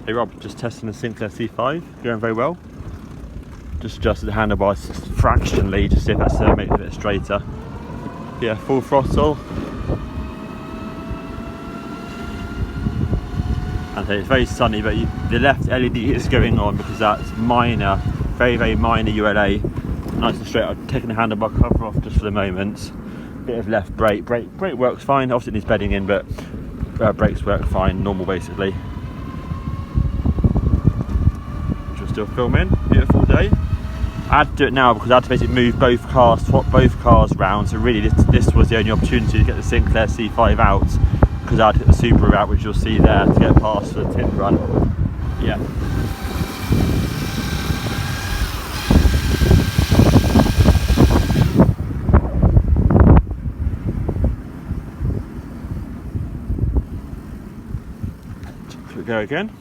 Hey Rob, just testing the Sinclair C5, going very well. Just adjusted the handlebars fractionally to see if that's makes it a bit straighter. Yeah, full throttle. And it's very sunny, but the left LED is going on because that's minor, very minor ULA. Nice and straight. I'm taking the handlebar cover off just for the moment. Bit of left brake works fine. Obviously it needs bedding in, but brakes work fine, normal basically. Still filming, beautiful day. I had to do it now because I had to basically move both cars, swap both cars round. So really this was the only opportunity to get the Sinclair C5 out, because I had to get the Subaru out, which you'll see there, to get past for the tip run. Yeah. Should we go again?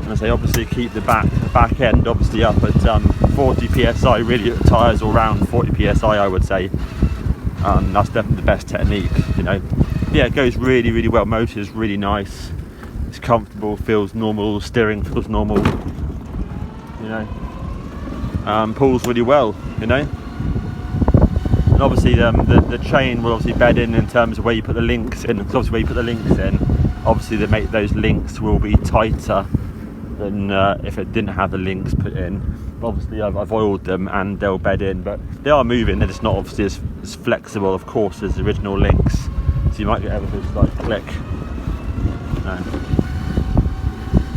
As they obviously keep the back end obviously up at 40 psi, really at the tyres all around 40 psi I would say. That's definitely the best technique, you know. Yeah, it goes really well. Motor is really nice, it's comfortable, feels normal, steering feels normal, you know. Pulls really well, you know. And obviously the chain will obviously bed in terms of where you put the links in, because obviously where you put the links in, obviously they make those links will be tighter than if it didn't have the links put in. But obviously I've oiled them and they'll bed in, but they are moving. They're just not obviously as flexible, of course, as the original links, so you might get ever so slight click.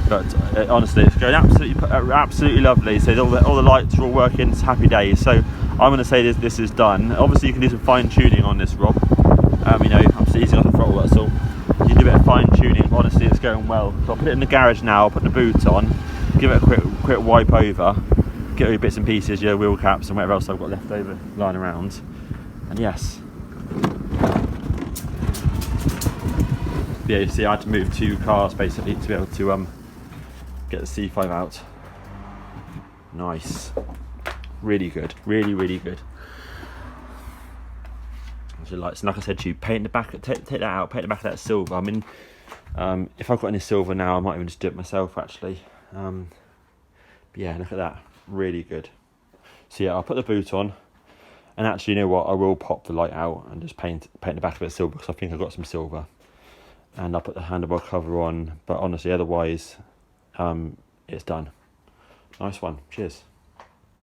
But honestly it's going absolutely lovely. So all the lights are all working, it's happy days. So I'm going to say this is done. Obviously you can do some fine tuning on this, Rob. You know, I'm just easing off the throttle, that's all. You do a bit of fine tuning, but honestly it's going well. So I'll put it in the garage now, I'll put the boot on, give it a quick wipe over, get all your bits and pieces, your wheel caps and whatever else I've got left over lying around, and yes. Yeah, you see I had to move 2 cars basically to be able to get the C5 out. Nice. Really good, really good. Like I said to you, paint the back, take that out, paint the back of that silver. I mean, if I've got any silver now, I might even just do it myself actually. But yeah, look at that, really good. So yeah, I'll put the boot on, and actually, you know what, I will pop the light out and just paint the back of it silver, because I think I've got some silver. And I'll put the handlebar cover on, but honestly, otherwise, it's done. Nice one, cheers.